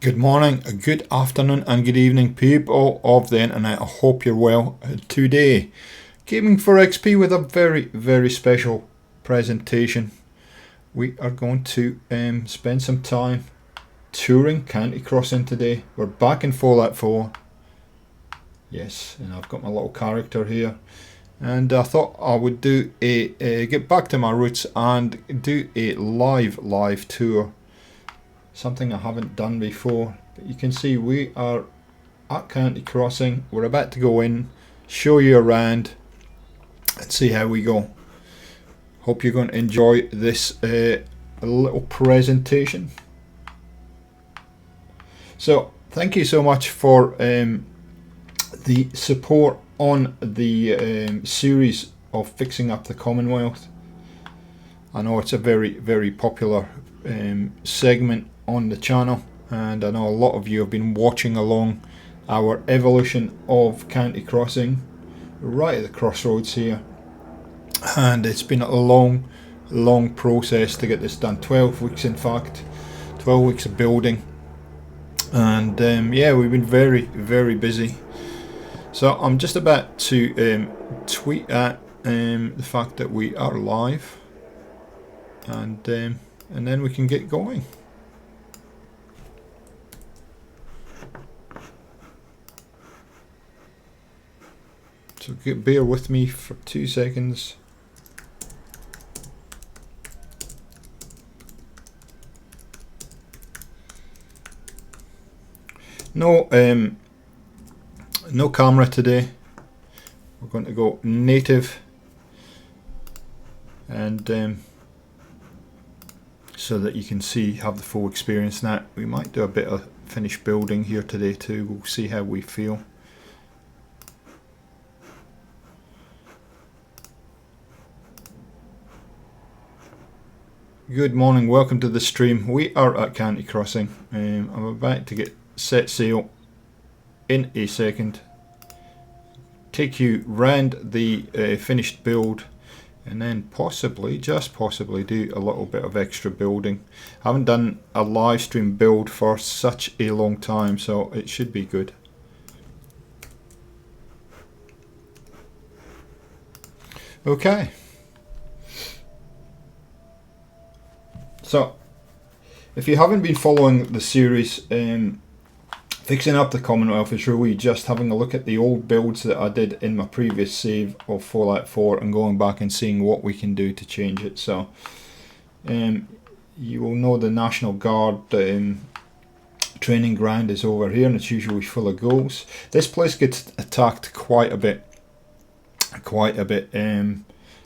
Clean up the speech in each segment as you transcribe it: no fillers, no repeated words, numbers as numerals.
Good morning, good afternoon and good evening people of the internet. I hope you're well. Today, Gaming for XP with a very special presentation. We are going to spend some time touring County Crossing today. We're back in Fallout 4. Yes, and I've got my little character here. And I thought I would do get back to my roots and do a live tour. Something I haven't done before, but you can see we are at County Crossing. We're about to go in, show you around and see how we go. Hope you're going to enjoy this little presentation. So thank you so much for the support on the series of Fixing Up the Commonwealth. I know it's a very popular segment on the channel, and I know a lot of you have been watching along our evolution of County Crossing right at the crossroads here, and it's been a long process to get this done. 12 weeks in fact, 12 weeks of building, and yeah, we've been very busy. So I'm just about to tweet at the fact that we are live, and then we can get going. So bear with me for 2 seconds. No camera today. We're going to go native, and so that you can have the full experience. Now we might do a bit of finished building here today too. We'll see how we feel. Good morning, welcome to the stream. We are at County Crossing. I'm about to get set sail in a second. Take you round the finished build, and then just possibly do a little bit of extra building. I haven't done a live stream build for such a long time, so it should be good. Okay. So, if you haven't been following the series, Fixing Up the Commonwealth is really just having a look at the old builds that I did in my previous save of Fallout 4 and going back and seeing what we can do to change it. So, you will know the National Guard training ground is over here, and it's usually full of ghouls. This place gets attacked quite a bit.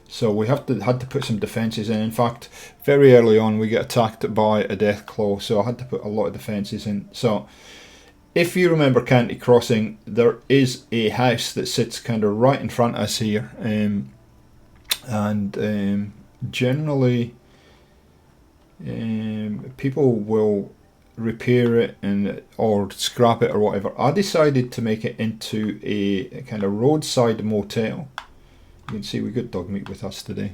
So we had to put some defences in. In fact, very early on we get attacked by a death claw, so I had to put a lot of defences in. So if you remember County Crossing, there is a house that sits kind of right in front of us here, and generally people will repair it or scrap it or whatever. I decided to make it into a kind of roadside motel. You can see we got dog meat with us today,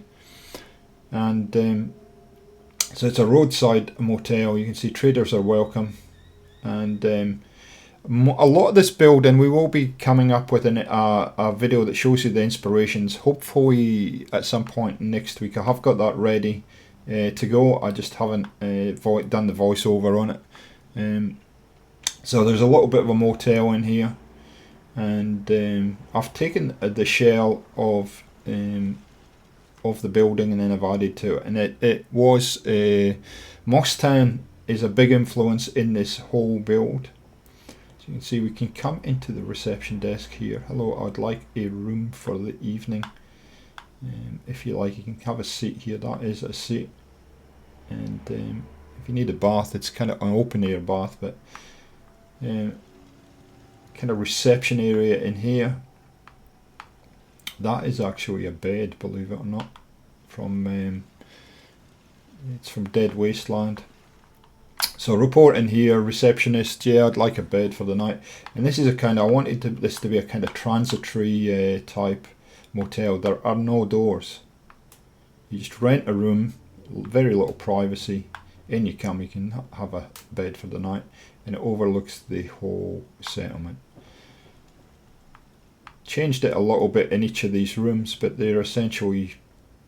and so it's a roadside motel. You can see traders are welcome, and a lot of this building we will be coming up with a video that shows you the inspirations, hopefully at some point next week. I have got that ready to go. I just haven't done the voiceover on it. So there's a little bit of a motel in here, and I've taken the shell of the building and then I've added to it, and it was Mosstown is a big influence in this whole build. So you can see we can come into the reception desk here. Hello, I'd like a room for the evening. If you like, you can have a seat here. That is a seat, and if you need a bath, it's kind of an open air bath, but kind of reception area in here. That is actually a bed, believe it or not, from it's from Dead Wasteland. So report in here, receptionist. Yeah, I'd like a bed for the night. And this is a kind of, I wanted this to be a kind of transitory type motel. There are no doors. You just rent a room, very little privacy. In you come, you can have a bed for the night. and it overlooks the whole settlement. Changed it a little bit in each of these rooms, but they're essentially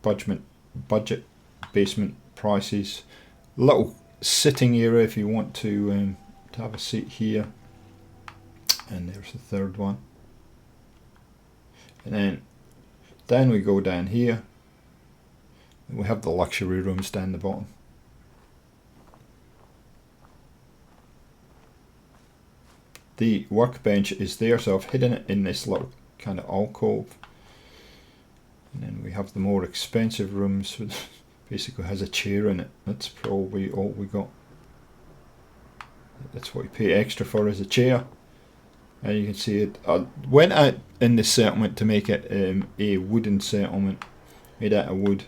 budget basement prices. Little sitting area if you want to have a seat here, and there's the third one. And then we go down here, and we have the luxury rooms down the bottom. The workbench is there, so I've hidden it in this little kind of alcove. And then we have the more expensive rooms, which basically has a chair in it. That's probably all we got. That's what you pay extra for, is a chair. And you can see it. I went out in this settlement to make it a wooden settlement, made out of wood.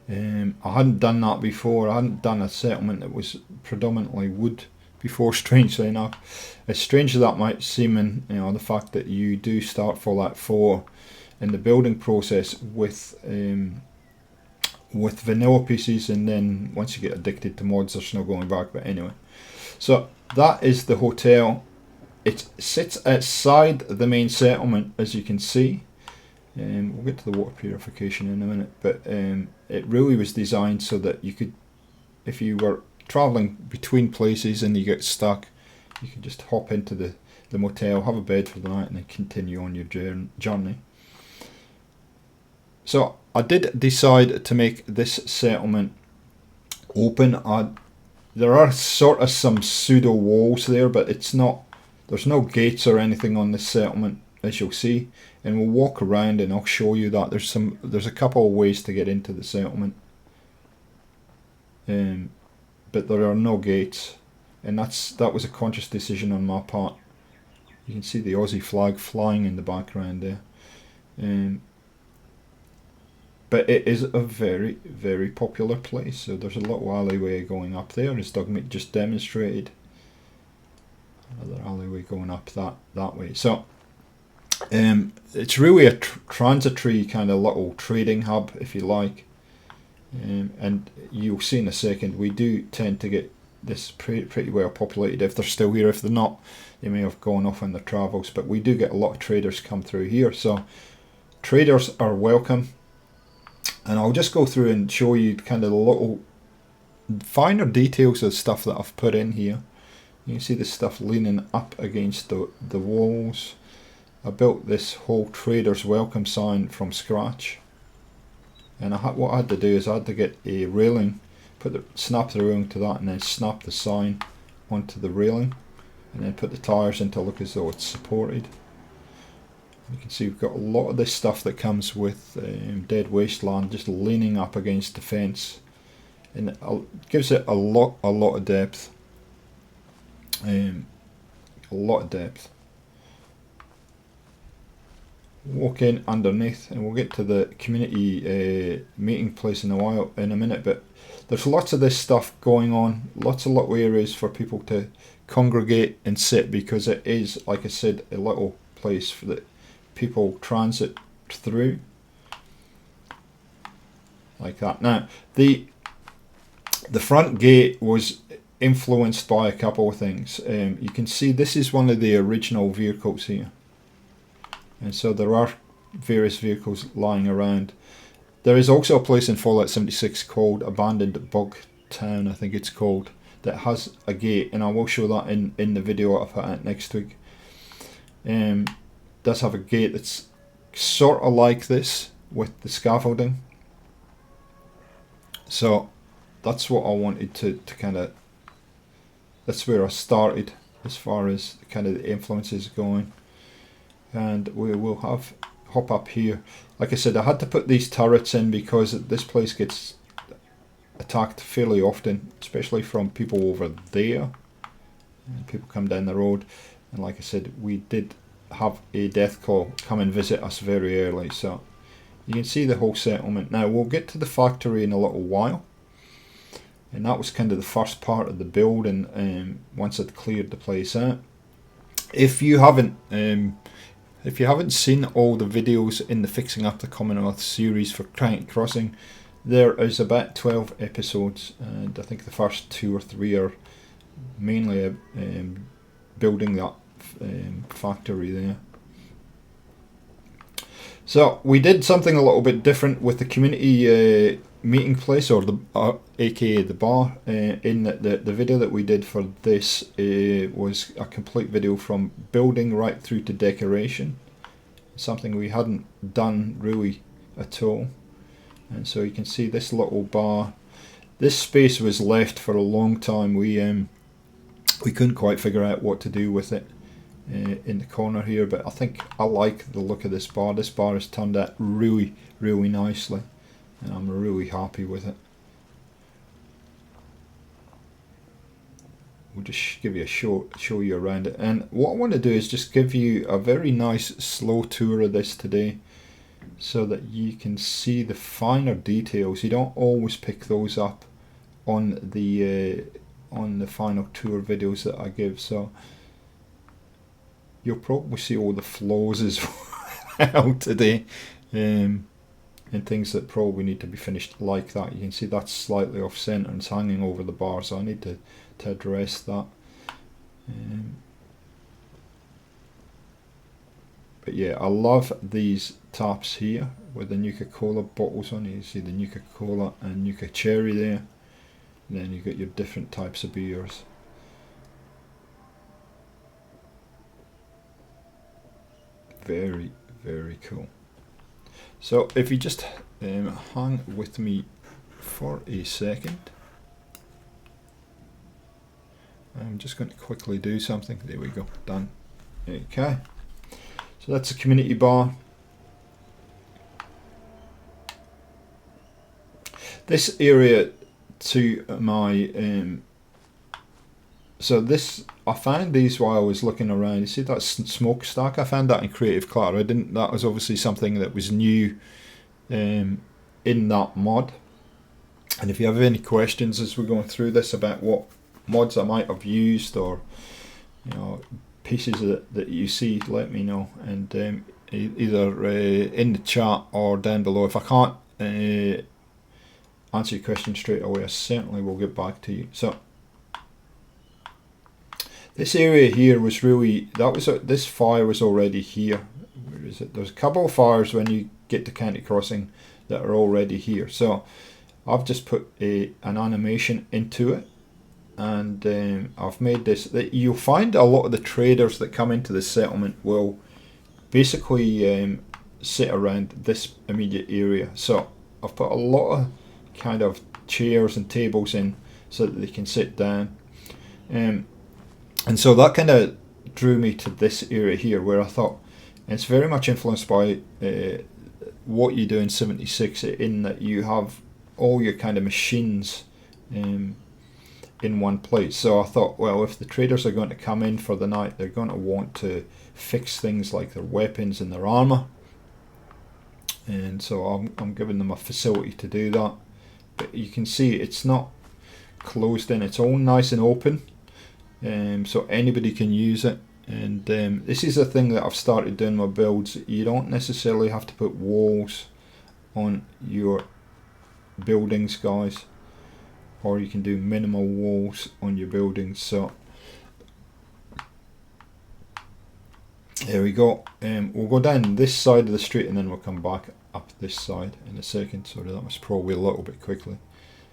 I hadn't done that before. I hadn't done a settlement that was predominantly wood before, strangely enough. As strange as that might seem, and the fact that you do start Fallout 4 in the building process with vanilla pieces, and then once you get addicted to mods, there's no going back. But anyway, so that is the hotel. It sits outside the main settlement, as you can see. We'll get to the water purification in a minute, but it really was designed so that you could, if you were travelling between places and you get stuck, you can just hop into the motel, have a bed for the night, and then continue on your journey. So I did decide to make this settlement open. There are sort of some pseudo walls there, but it's not. There's no gates or anything on this settlement, as you'll see, and we'll walk around and I'll show you that there's a couple of ways to get into the settlement, but there are no gates, and that was a conscious decision on my part. You can see the Aussie flag flying in the background there, but it is a very, very popular place. So there's a little alleyway going up there, as Doug just demonstrated. Another alleyway going up that way. So it's really a transitory kind of little trading hub, if you like, and you'll see in a second we do tend to get this pretty well populated. If they're still here, if they're not, they may have gone off on their travels, but we do get a lot of traders come through here, so traders are welcome. And I'll just go through and show you kind of the little finer details of stuff that I've put in here. You can see the stuff leaning up against the walls. I built this whole trader's welcome sign from scratch, and what I had to do is I had to get a railing, snap the railing to that, and then snap the sign onto the railing, and then put the tires in to look as though it's supported. You can see we've got a lot of this stuff that comes with Dead Wasteland, just leaning up against the fence, and it gives it a lot of depth. A lot of depth. Walk in underneath, and we'll get to the community meeting place in a minute, but there's lots of this stuff going on, lots of little areas for people to congregate and sit, because it is, like I said, a little place for that people transit through, like that. Now the front gate was influenced by a couple of things. You can see this is one of the original vehicles here, and so there are various vehicles lying around. There is also a place in Fallout 76 called Abandoned Bug Town, I think it's called, that has a gate, and I will show that in the video I'll put out next week. Does have a gate that's sort of like this with the scaffolding. So that's what I wanted to kind of, that's where I started as far as kind of the influences going. And we will hop up here. Like I said, I had to put these turrets in because this place gets attacked fairly often, especially from people over there. And people come down the road, and like I said, we did have a death call come and visit us very early, so you can see the whole settlement. Now we'll get to the factory in a little while, and that was kind of the first part of the build, and once I'd cleared the place out. If you haven't seen all the videos in the Fixing Up the Commonwealth series for Client Crossing, there is about 12 episodes, and I think the first 2 or 3 are mainly building that factory there. So we did something a little bit different with the community meeting place, or the aka the bar. In the video that we did for this was a complete video from building right through to decoration, something we hadn't done really at all. And so you can see this little bar. This space was left for a long time. We couldn't quite figure out what to do with it in the corner here, but I think I like the look of this bar. This bar has turned out really, really nicely, and I'm really happy with it. We'll just give you a show you around it, and what I want to do is just give you a very nice slow tour of this today, so that you can see the finer details. You don't always pick those up on the final tour videos that I give, so you'll probably see all the flaws as well today, and things that probably need to be finished, like that. You can see that's slightly off center and it's hanging over the bar, so I need to address that. But yeah, I love these taps here with the Nuka-Cola bottles on. You see the Nuka-Cola and Nuka Cherry there, and then you got your different types of beers. Very, very cool. So if you just hang with me for a second, I'm just going to quickly do something. There we go, done. Okay, so that's a community bar. This area to my so this, I found these while I was looking around. You see that smokestack? I found that in Creative Clutter. That was obviously something that was new in that mod. And if you have any questions as we're going through this about what mods I might have used, or pieces that you see, let me know, and either in the chat or down below. If I can't answer your question straight away, I certainly will get back to you. So this area here was really, this fire was already here. Where is it? There's a couple of fires when you get to County Crossing that are already here. So I've just put an animation into it, and I've made this. You'll find a lot of the traders that come into the settlement will basically sit around this immediate area. So I've put a lot of kind of chairs and tables in so that they can sit down. And so that kind of drew me to this area here, where I thought it's very much influenced by what you do in 76, in that you have all your kind of machines in one place. So I thought, well, if the traders are going to come in for the night, they're going to want to fix things like their weapons and their armor, and so I'm giving them a facility to do that. But you can see it's not closed in, it's all nice and open. So anybody can use it, and this is a thing that I've started doing my builds. You don't necessarily have to put walls on your buildings, guys, or you can do minimal walls on your buildings. So there we go. We'll go down this side of the street and then we'll come back up this side in a second. Sorry, that was probably a little bit quickly,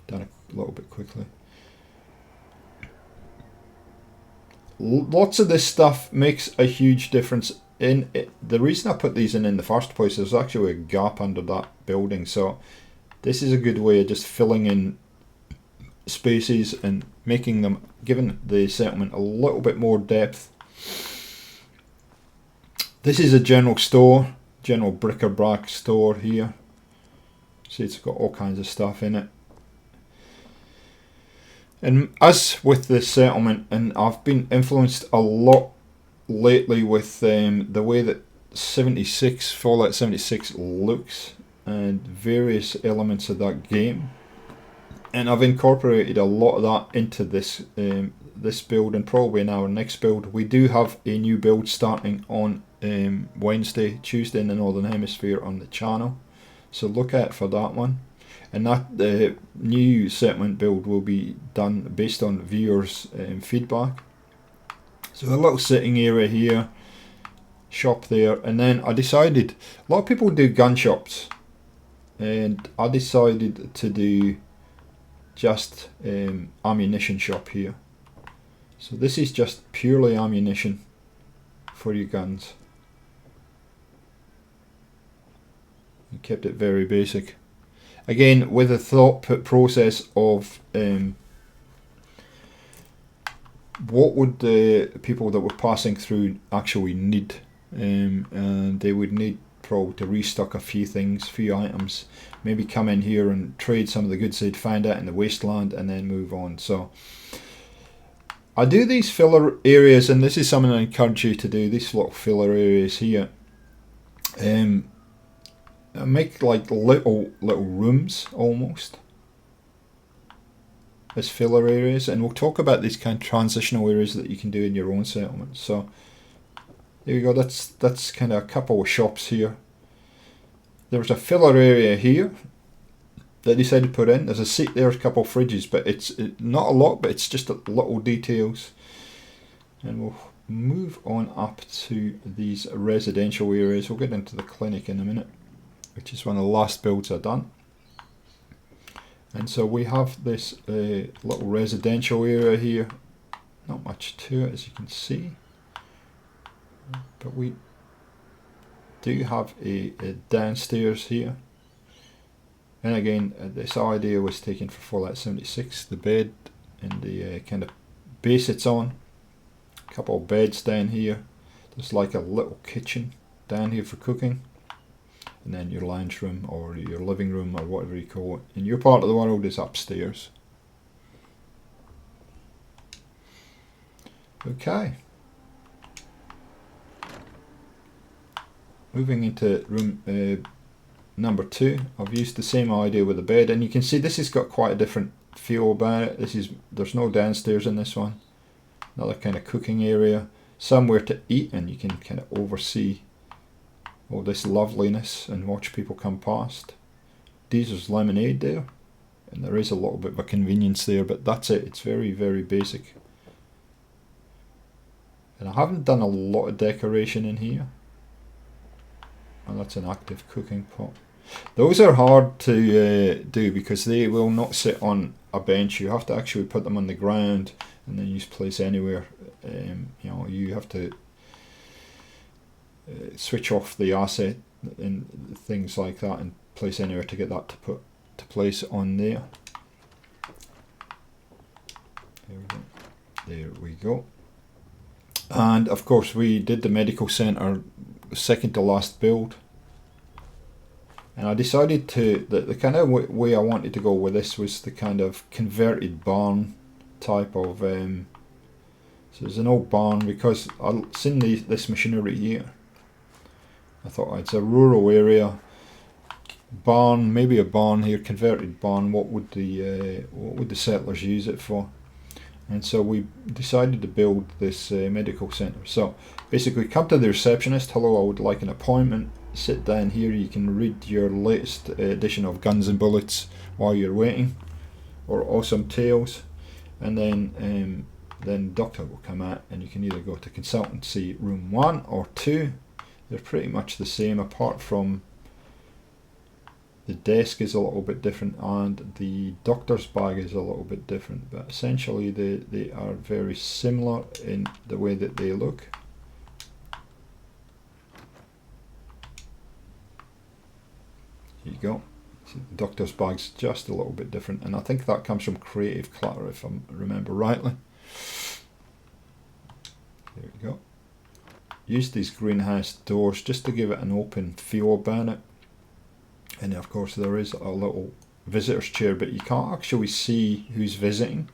done a little bit quickly. Lots of this stuff makes a huge difference in it. The reason I put these in the first place, there's actually a gap under that building, so this is a good way of just filling in spaces and making them, giving the settlement a little bit more depth. This is a general store, general bric-a-brac store here. See, it's got all kinds of stuff in it. And as with the settlement, and I've been influenced a lot lately with the way that Fallout 76 looks, and various elements of that game, and I've incorporated a lot of that into this this build, and probably in our next build. We do have a new build starting on Tuesday in the Northern Hemisphere on the channel, so look out for that one. and that the new settlement build will be done based on viewers' feedback. So a little sitting area here, shop there, and then I decided, a lot of people do gun shops, and I decided to do just ammunition shop here. So this is just purely ammunition for your guns. I kept it very basic. Again, with a thought process of what would the people that were passing through actually need, and they would need probably to restock a few things, few items, maybe come in here and trade some of the goods they'd find out in the wasteland and then move on. So I do these filler areas, and this is something I encourage you to do, these little filler areas here. I make like little rooms almost as filler areas, and we'll talk about these kind of transitional areas that you can do in your own settlement. So there you go, that's kind of a couple of shops here. There's a filler area here that I decided to put in. There's a seat there, a couple of fridges, but it's not a lot, but it's just little details. And we'll move on up to these residential areas. We'll get into the clinic in a minute, which is one of the last builds I've done. And so we have this little residential area here. Not much to it, as you can see, but we do have a downstairs here. And again, this idea was taken for Fallout 76, the bed and the kind of base it's on. A couple of beds down here. There's like a little kitchen down here for cooking. And then your lounge room or your living room or whatever you call it in your part of the world is upstairs. Okay. Moving into room number 2, I've used the same idea with the bed, and you can see this has got quite a different feel about it. There's no downstairs in this one. Another kind of cooking area, somewhere to eat, and you can kind of oversee all this loveliness and watch people come past. Deezer's lemonade there, and there is a little bit of a convenience there, but that's it. It's very, very basic. And I haven't done a lot of decoration in here. And that's an active cooking pot. Those are hard to do because they will not sit on a bench. You have to actually put them on the ground and then use place anywhere. You have to switch off the asset and things like that and place anywhere to get that to put to place on there. There we go. And of course we did the medical centre, second to last build. And I decided the kind of way I wanted to go with this was the kind of converted barn type of, so there's an old barn because I've seen this machinery here. I thought it's a rural area, barn, maybe a barn here, converted barn, what would the settlers use it for? And so we decided to build this medical centre. So basically come to the receptionist, hello, I would like an appointment. Sit down here, you can read your latest edition of Guns and Bullets while you're waiting, or Awesome Tales, and then doctor will come out and you can either go to consultancy room 1 or 2. They're pretty much the same apart from the desk is a little bit different and the doctor's bag is a little bit different, but essentially they are very similar in the way that they look. Here you go. See, the doctor's bag's just a little bit different, and I think that comes from Creative Clutter if I remember rightly. There we go. Use these greenhouse doors just to give it an open feel about it. And of course there is a little visitor's chair, but you can't actually see who's visiting.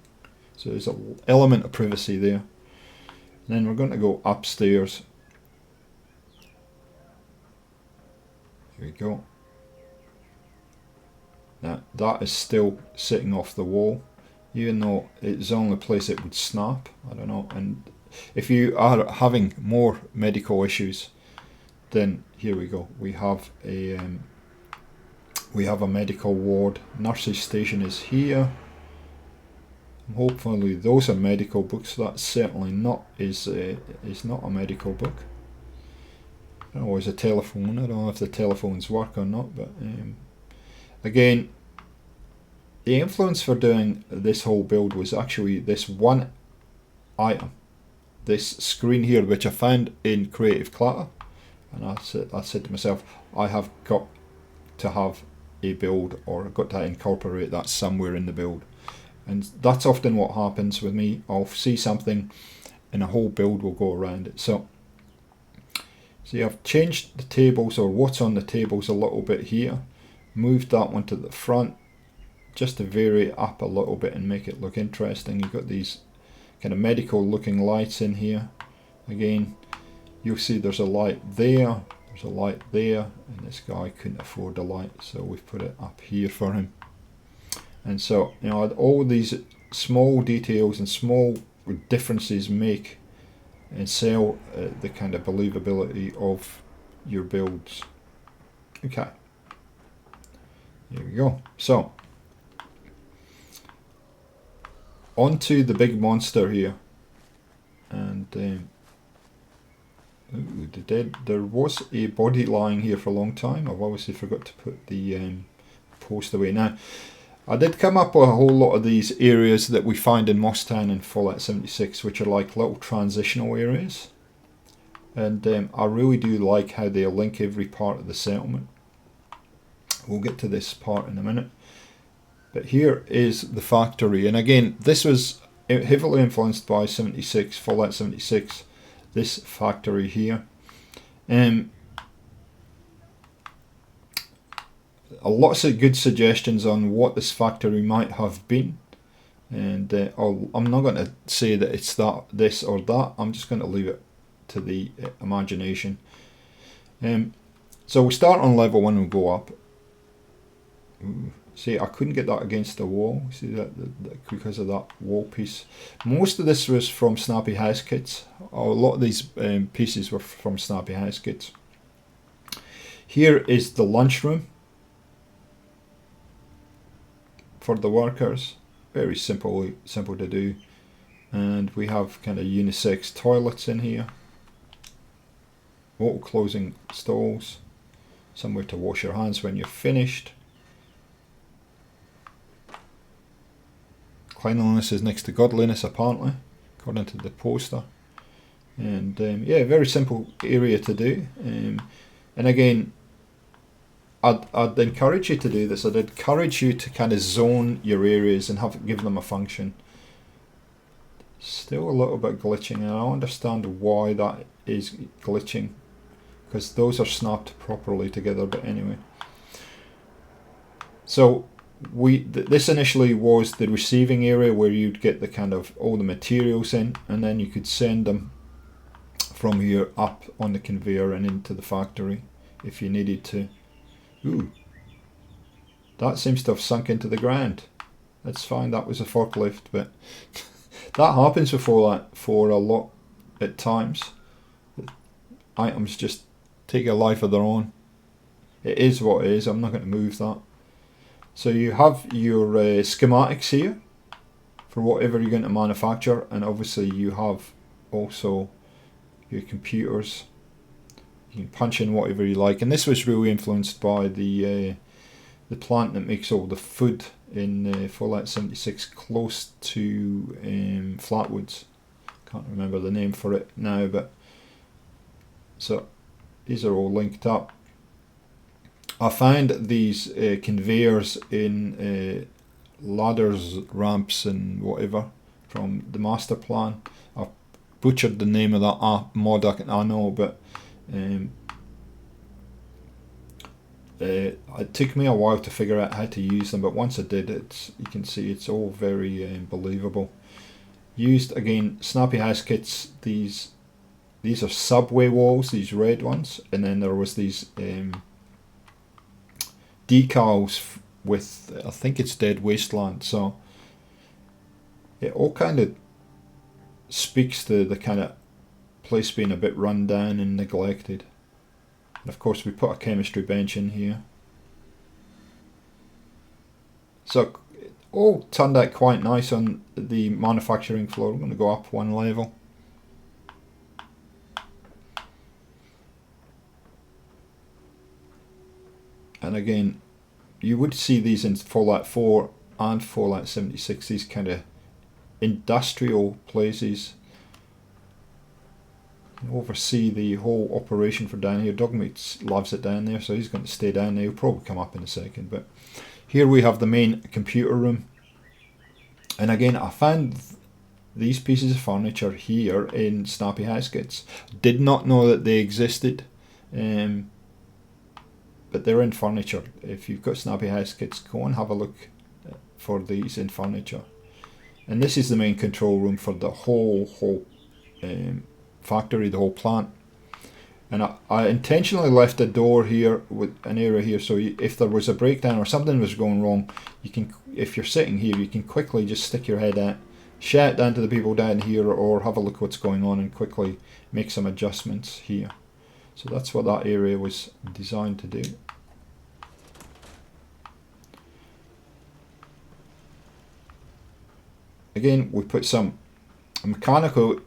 So there's an element of privacy there. And then we're going to go upstairs. Here we go. Now that is still sitting off the wall, even though it's the only place it would snap. I don't know. And if you are having more medical issues, then here we go. We have a We have a medical ward. Nurses station is here. Hopefully those are medical books. That certainly not is not a medical book. Oh, there's a telephone. I don't know if the telephones work or not, but again, the influence for doing this whole build was actually this one item, this screen here, which I found in Creative Clutter, and I said to myself, I have got to have a build, or I've got to incorporate that somewhere in the build. And that's often what happens with me. I'll see something and a whole build will go around it. So I've changed the tables, or what's on the tables, a little bit here. Moved that one to the front just to vary it up a little bit and make it look interesting. You've got these kind of medical looking lights in here. Again, you'll see there's a light there, there's a light there, and this guy couldn't afford a light, so we've put it up here for him. And so, you know, all these small details and small differences make and sell the kind of believability of your builds. Okay, there we go. So onto the big monster here, and there was a body lying here for a long time. I've obviously forgot to put the post away. Now, I did come up with a whole lot of these areas that we find in Mostown and Fallout 76, which are like little transitional areas, and I really do like how they link every part of the settlement. We'll get to this part in a minute. But here is the factory, and again, this was heavily influenced by 76, Fallout 76, this factory here. Lots of good suggestions on what this factory might have been, and I'm not going to say that it's that, this or that. I'm just going to leave it to the imagination. So we start on level 1 and go up. Ooh. See, I couldn't get that against the wall. See that because of that wall piece. Most of this was from Snappy House Kits. A lot of these pieces were from Snappy House Kits. Here is the lunchroom for the workers. Very simple to do. And we have kind of unisex toilets in here. Auto closing stalls. Somewhere to wash your hands when you're finished. Cleanliness is next to godliness, apparently, according to the poster. And yeah, very simple area to do. And again, I'd encourage you to do this. I'd encourage you to kind of zone your areas and give them a function. Still a little bit glitching, and I understand why that is glitching, because those are snapped properly together. But anyway, so this initially was the receiving area where you'd get the kind of all the materials in, and then you could send them from here up on the conveyor and into the factory if you needed to. Ooh, that seems to have sunk into the ground. That's fine, that was a forklift, but that happens before that for a lot at times. Items just take a life of their own. It is what it is. I'm not going to move that. So you have your schematics here for whatever you're going to manufacture, and obviously you have also your computers. You can punch in whatever you like, and this was really influenced by the plant that makes all the food in Fallout 76 close to Flatwoods. Can't remember the name for it now, but so these are all linked up. I found these conveyors in ladders, ramps and whatever from the master plan. I've butchered the name of that mod, I know, but it took me a while to figure out how to use them, but once I did, you can see it's all very believable. Used, again, Snappy House Kits. These are subway walls, these red ones, and then there was these decals with, I think it's Dead Wasteland, so it all kind of speaks to the kind of place being a bit run down and neglected. And of course we put a chemistry bench in here. So all turned out quite nice on the manufacturing floor. I'm going to go up one level. And again, you would see these in Fallout 4 and Fallout 76, these kind of industrial places. You oversee the whole operation for down here. Dogmeat loves it down there, so he's going to stay down there. He'll probably come up in a second. But here we have the main computer room. And again, I found these pieces of furniture here in Snappy Heskets. Did not know that they existed. But they're in furniture. If you've got Snappy Heskets, go and have a look for these in furniture. And this is the main control room for the whole factory, the whole plant. And I intentionally left a door here with an area here, so if there was a breakdown or something was going wrong, you can, if you're sitting here, you can quickly just stick your head out, shout down to the people down here, or have a look what's going on and quickly make some adjustments here. So that's what that area was designed to do. Again, we put some mechanical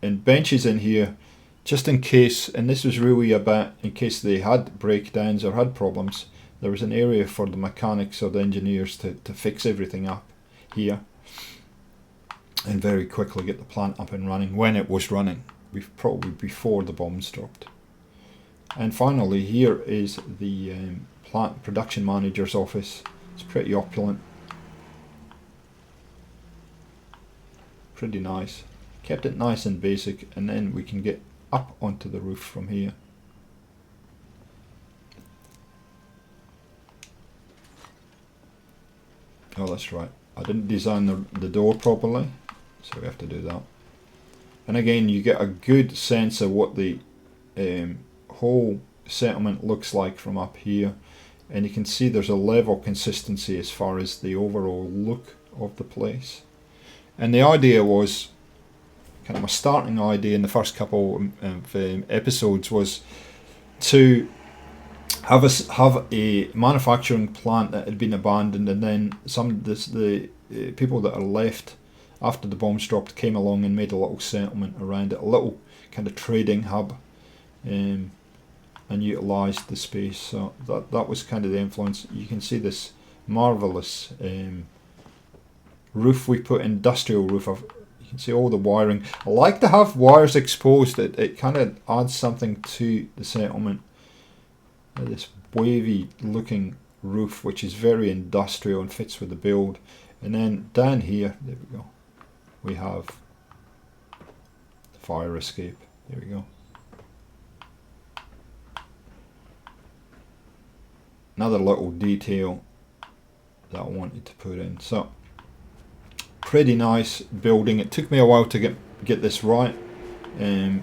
and benches in here just in case, and this was really about in case they had breakdowns or had problems, there was an area for the mechanics or the engineers to fix everything up here and very quickly get the plant up and running when it was running, probably before the bombs dropped. And finally, here is the plant production manager's office. It's pretty opulent, pretty nice. Kept it nice and basic, and then we can get up onto the roof from here. Oh, that's right, I didn't design the door properly, so we have to do that. And again, you get a good sense of what the whole settlement looks like from up here, and you can see there's a level consistency as far as the overall look of the place. And the idea was, kind of my starting idea in the first couple of episodes, was to have a manufacturing plant that had been abandoned, and then the people that are left after the bombs dropped came along and made a little settlement around it, a little kind of trading hub, and utilised the space. So that was kind of the influence. You can see this marvellous roof we put, industrial roof. You can see all the wiring. I like to have wires exposed. It kind of adds something to the settlement. This wavy looking roof, which is very industrial and fits with the build. And then down here, there we go, we have the fire escape. There we go. Another little detail that I wanted to put in. So pretty nice building. It took me a while to get this right. You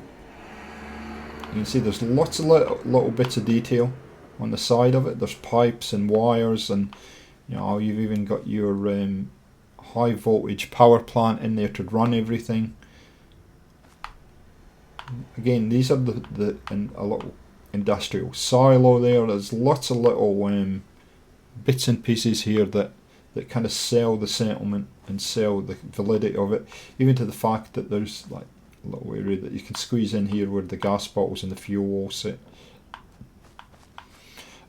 can see there's lots of little bits of detail on the side of it. There's pipes and wires, and you know, you've even got your high voltage power plant in there to run everything. Again, these are a little industrial silo there. There's lots of little bits and pieces here that kind of sell the settlement and sell the validity of it, even to the fact that there's like a little area that you can squeeze in here where the gas bottles and the fuel all sit.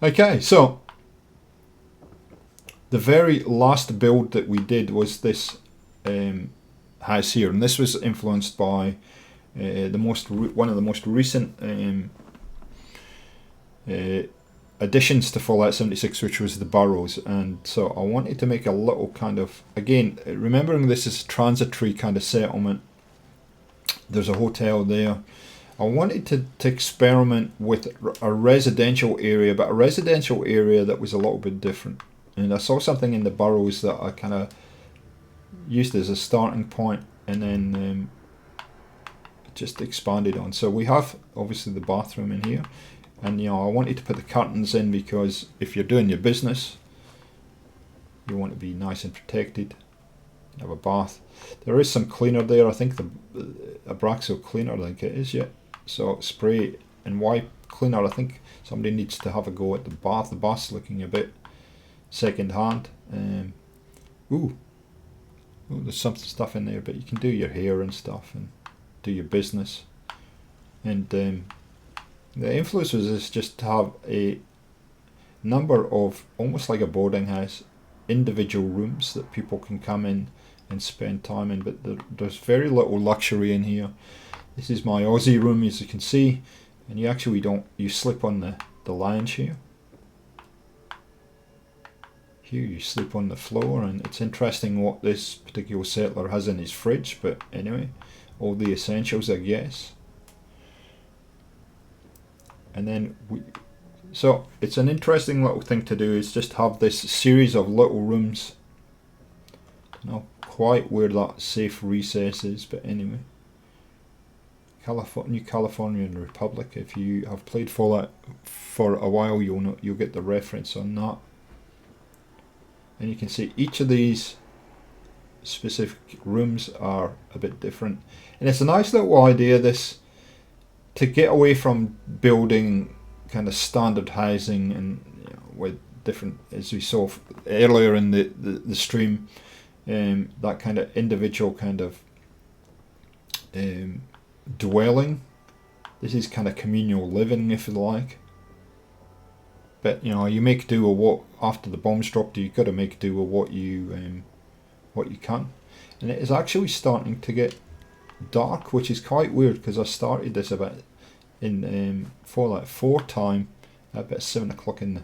Okay, so the very last build that we did was this house here, and this was influenced by one of the most recent additions to Fallout 76, which was the burrows. And so I wanted to make a little kind of, again, remembering this is a transitory kind of settlement, there's a hotel there. I wanted to experiment with a residential area, but a residential area that was a little bit different. And I saw something in the burrows that I kind of used as a starting point, and then just expanded on. So we have obviously the bathroom in here, and you know, I wanted to put the curtains in because if you're doing your business, you want to be nice and protected. You have a bath. There is some cleaner there. I think a Abraxo cleaner, I think it is, yeah. So spray and wipe cleaner. I think somebody needs to have a go at the bath. The bath's looking a bit second hand. Ooh, there's some stuff in there, but you can do your hair and stuff and do your business. And the influence is just to have a number of, almost like a boarding house, individual rooms that people can come in and spend time in, but there's very little luxury in here. This is my Aussie room, as you can see, and you actually don't, you sleep on the lounge here. Here you sleep on the floor, and it's interesting what this particular settler has in his fridge, but anyway, all the essentials, I guess. And then so it's an interesting little thing to do, is just have this series of little rooms. Not quite where that safe recess is, but anyway. New Californian Republic. If you have played Fallout for a while, you'll get the reference on that. And you can see each of these specific rooms are a bit different, and it's a nice little idea, this, to get away from building kind of standard housing and, you know, with different, as we saw earlier in the stream, that kind of individual kind of dwelling. This is kind of communal living, if you like. But you know, you make do with what, after the bombs dropped, you've got to make do with what you can. And it is actually starting to get dark, which is quite weird, because I started this about in Fallout 4 time at about 7 o'clock in the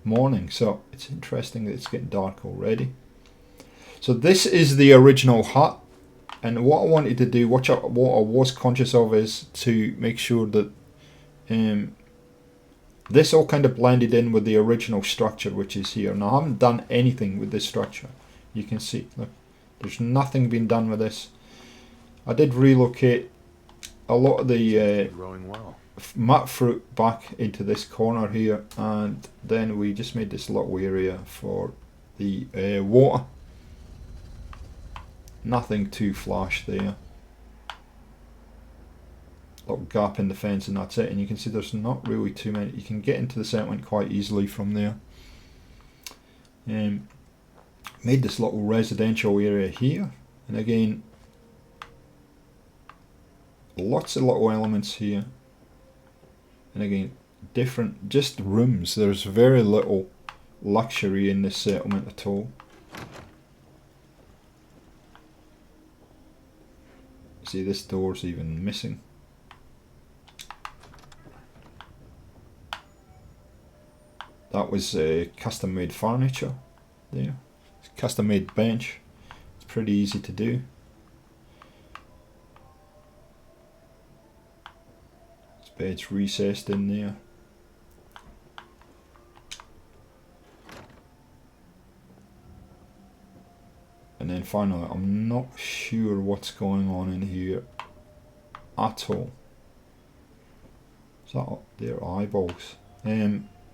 morning. So it's interesting that it's getting dark already. So this is the original hut, and what I wanted to do, what I was conscious of, is to make sure that this all kind of blended in with the original structure, which is here. Now, I haven't done anything with this structure. You can see, look, there's nothing been done with this. I did relocate a lot of the mat fruit back into this corner here, and then we just made this little area for the water. Nothing too flash there. Little gap in the fence, and that's it. And you can see there's not really too many. You can get into the settlement quite easily from there. Made this little residential area here, and again, lots of little elements here. And again, different, just rooms. There's very little luxury in this settlement at all. See, this door's even missing. That was custom made furniture there. Custom made bench. It's pretty easy to do. This bed's recessed in there. And then finally, I'm not sure what's going on in here at all. Is that up there? Eyeballs.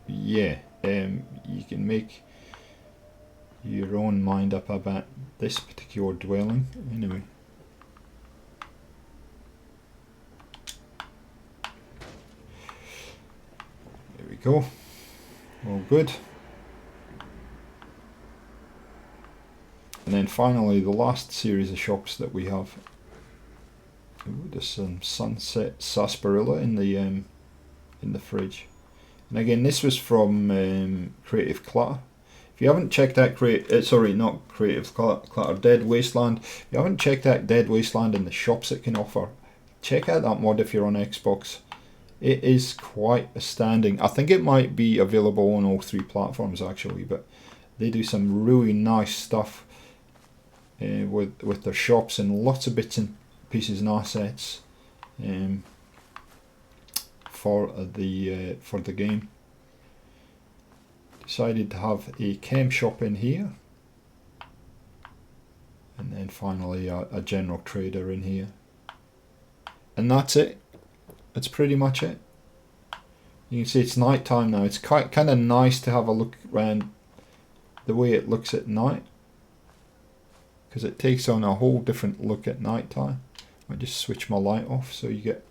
Yeah, you can make your own mind up about this particular dwelling. Anyway, there we go. All good. And then finally, the last series of shops that we have. Ooh, there's some sunset sarsaparilla in the fridge. And again, this was from Creative Clutter. If you haven't checked out not Creative Clutter, Dead Wasteland. If you haven't checked out Dead Wasteland and the shops it can offer, check out that mod if you're on Xbox. It is quite astounding. I think it might be available on all 3 platforms actually, but they do some really nice stuff with their shops and lots of bits and pieces and assets. For the game. Decided to have a chem shop in here, and then finally a general trader in here, and that's it. That's pretty much it. You can see it's night time now. It's kind of nice to have a look around the way it looks at night, because it takes on a whole different look at night time. I just switch my light off so you get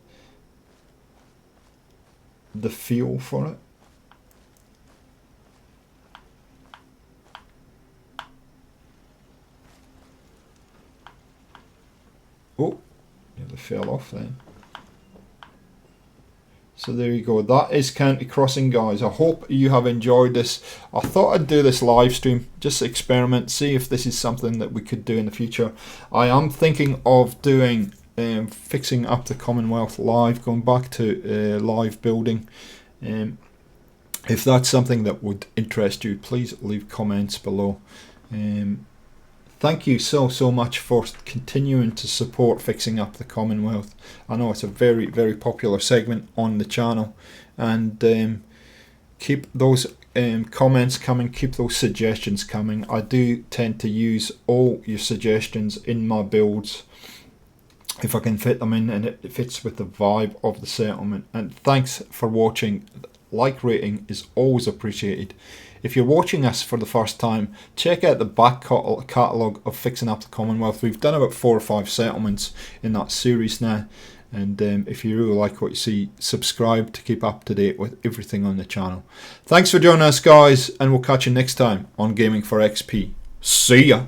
the feel for it. fell off then. So there you go. That is County Crossing, guys. I hope you have enjoyed this. I thought I'd do this live stream, just experiment, see if this is something that we could do in the future. I am thinking of doing fixing up the Commonwealth live, going back to live building. If that's something that would interest you, please leave comments below. Thank you so much for continuing to support Fixing Up the Commonwealth. I know it's a very popular segment on the channel, and keep those comments coming, keep those suggestions coming. I do tend to use all your suggestions in my builds if I can fit them in and it fits with the vibe of the settlement. And thanks for watching. Like rating is always appreciated. If you're watching us for the first time, check out the back catalogue of Fixing Up the Commonwealth. We've done about 4 or 5 settlements in that series now. And if you really like what you see, subscribe to keep up to date with everything on the channel. Thanks for joining us, guys, and we'll catch you next time on Gaming for XP. See ya!